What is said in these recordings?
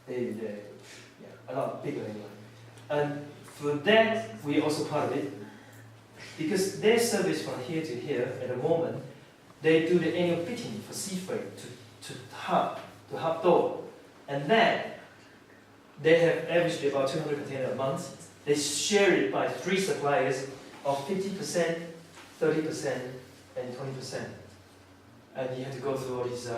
a lot bigger anyway. And for that, we also part of it, because their service from here to here at the moment, they do the annual fitting for sea freight to hub door, and then they have averaged about 200 containers a month. They share it by 3 suppliers of 50%, 30%, and 20%. And you have to go through all these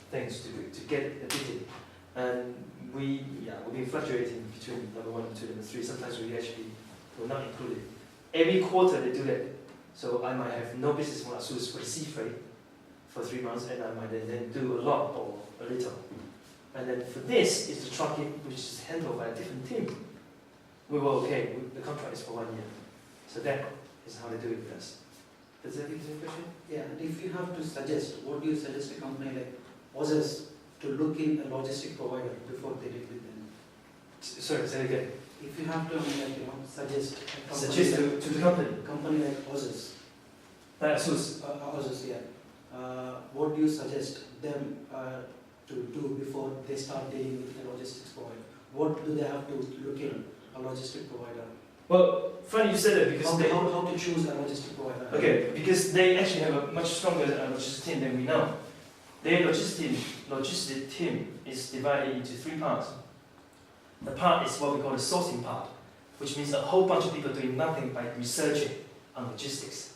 things to get it fitted. And we've been fluctuating between number 1, 2, and 3. Sometimes we actually will not include it. Every quarter they do that. So I might have no business for ASUS for the sea freight for 3 months, and I might then do a lot or a little. And then for this is the trucking, which is handled by a different team. We were okay. The contract is for 1 year. So that is how they do it with us. Does that answer your question? Yeah, and if you have to suggest, what do you suggest a company like others to look in a logistic provider before they deal with them? Sorry, say it again. If you have to suggest a company Suggest to the company like others. ASUS. Others, yeah. What do you suggest them to do before they start dealing with a logistics provider? What do they have to look in a logistic provider? Well, funny you said that because how to choose a logistic provider? Okay, because they actually have a much stronger logistics team than we know. Their logistic team is divided into 3 parts. The part is what we call the sourcing part, which means a whole bunch of people doing nothing but researching on logistics.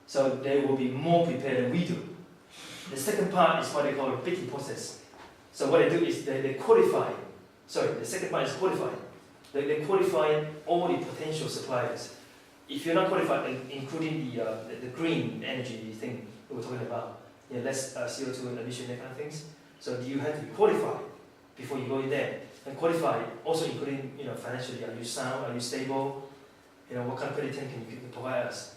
So they will be more prepared than we do. The second part is what they call a bidding process. So what they do is they qualify. Sorry, the second part is qualifying. They qualify all the potential suppliers. If you're not qualified, including the green energy thing we were talking about, less CO2 emission, that kind of things. So you have to be qualified before you go in there. And qualify also including financially, are you sound, are you stable, what kind of credit can you provide us,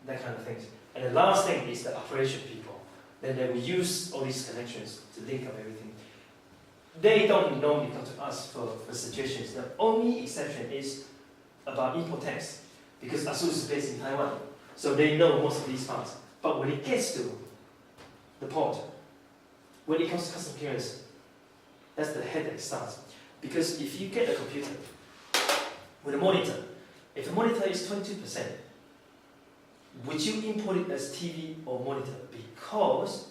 that kind of things. And the last thing is the operation people. Then they will use all these connections to link up everything. They don't normally come to us for suggestions. The only exception is about import tax, because ASUS is based in Taiwan, so they know most of these parts. But when it gets to the port, when it comes to customs clearance, that's the headache starts. Because if you get a computer with a monitor, if the monitor is 22%, would you import it as TV or monitor? Because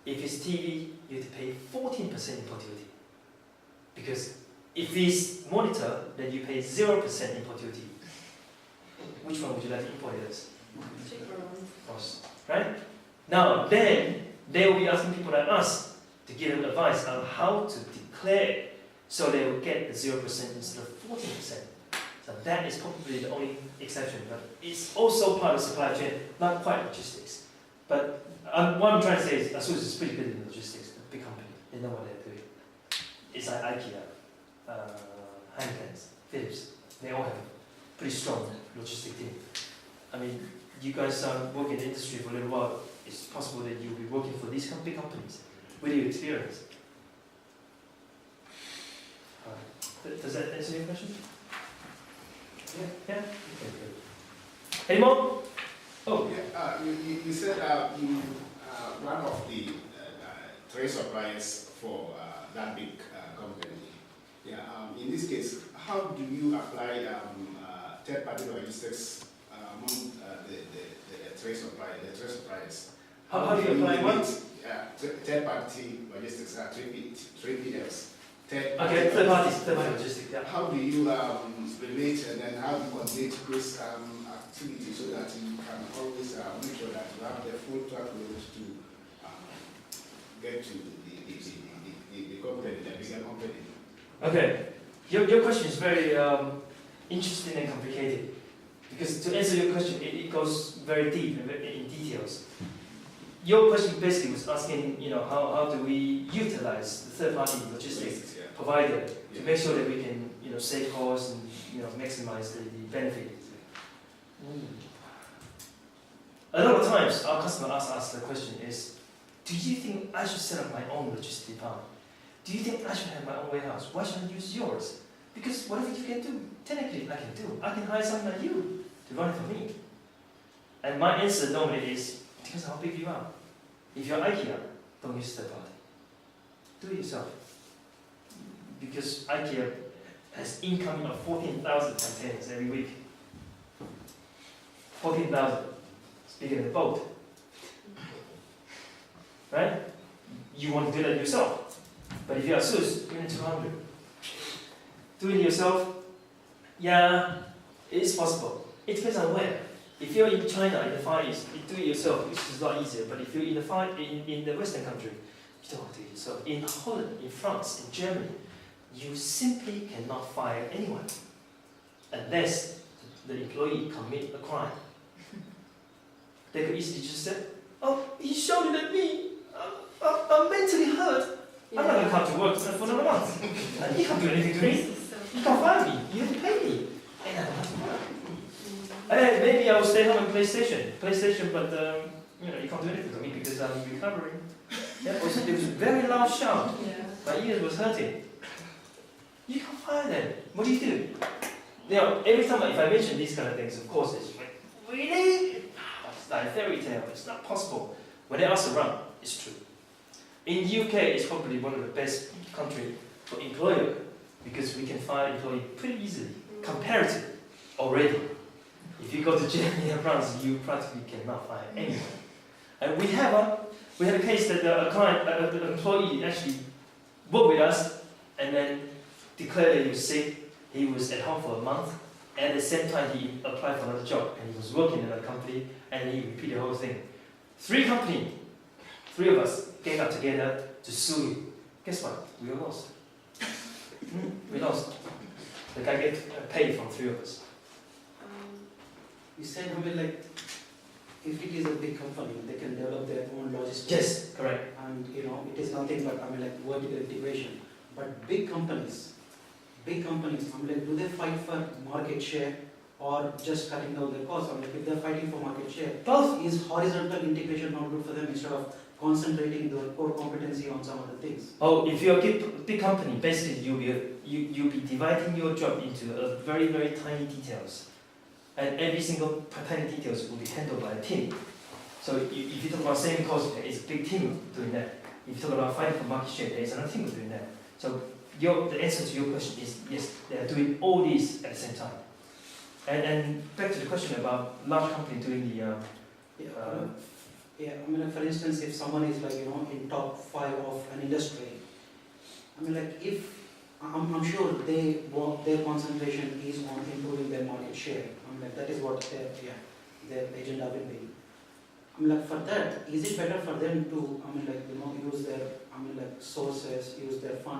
if it's TV, you have to pay 14% import duty. Because if it's monitor, then you pay 0% import duty. Which one would you like to import it as? Cheaper one. Of course, right? Now, then, they will be asking people like us to give them advice on how to declare, so they will get the 0% instead of 14%. So that is probably the only exception, but it's also part of supply chain, not quite logistics. But what I'm trying to say is ASUS is pretty good in logistics, a big company, they know what they're doing. It's like IKEA, Heineken, Philips, they all have a pretty strong logistic team. I mean, you guys work in the industry for a little while, it's possible that you'll be working for these big companies with your experience. Does that answer your question? Yeah? Okay, good. Any more? Oh. Yeah, you said you one of the trade suppliers for that big company. Yeah, in this case, how do you apply third-party logistics among the trade suppliers? How do you apply what? Third-party logistics, 3PLs. Third-party logistics, yeah. How do you relate, and then how do you coordinate those activities so that you can always make sure that you have the full truckload to get to the company, the bigger company? Okay, your question is very interesting and complicated, because to answer your question, it goes very deep and in details. Your question basically was asking, how do we utilize the third-party logistics provider to make sure that we can, save costs and maximize the benefit. A lot of times, our customer asks us the question is, do you think I should set up my own logistics department? Do you think I should have my own warehouse? Why should I use yours? Because whatever you can do, technically I can do. I can hire someone like you to run it for me. And my answer normally is, because how big you are. If you're IKEA, don't use third party. Do it yourself. because IKEA has incoming of 14,000 containers every week. 14,000. It's bigger than a boat. Right? You want to do that yourself. But if you are SUS, you need 200. Doing it yourself, yeah, it's possible. It depends on where. If you're in China, in the Far East, you do it yourself, which is a lot easier. But if you're in the Western country, you don't want to do it yourself. In Holland, in France, in Germany, you simply cannot fire anyone unless the employee commit a crime. They could easily just say, "Oh, he shouted at me. I'm mentally hurt. I'm not going to come to work for another month. And you can't do anything to me. You can't fire me. You have to pay me. And I don't have to work." Maybe I will stay home and play PlayStation, but you can't do anything to me because I'm recovering. Yeah, it was a very loud shout. Yeah. My ears was hurting. You can't fire them. What do? Every time if I mention these kind of things, of course, it's like, really? It's like a fairy tale. It's not possible. When they ask around, it's true. In UK, it's probably one of the best countries for employer because we can fire employee pretty easily, comparatively, already. If you go to Germany and France, you practically cannot fire anyone. And we had a case that a client, an employee actually worked with us and then declared that he was sick. He was at home for a month. And at the same time, he applied for another job and he was working in another company and he repeated the whole thing. Three of us came up together to sue him. Guess what? We all lost. We lost. The guy get paid from three of us. You said, if it is a big company, they can develop their own logistics. Yes, correct. And it is nothing but vertical integration. But big companies, do they fight for market share or just cutting down their costs? If they're fighting for market share, Both. is horizontal integration not good for them instead of concentrating their core competency on some other things? Oh, if you're a big company, basically you'll be dividing your job into a very, very tiny details. And every single tiny details will be handled by a team. So if you talk about saving costs, there is a big team doing that. If you talk about fighting for market share, there is another team doing that. So the answer to your question is yes, they are doing all these at the same time. And back to the question about large company doing the for instance, if someone is in top 5 of an industry, if I'm sure their concentration is on improving their market share. That is what their agenda will be. For that, is it better for them to use their sources, use their funds?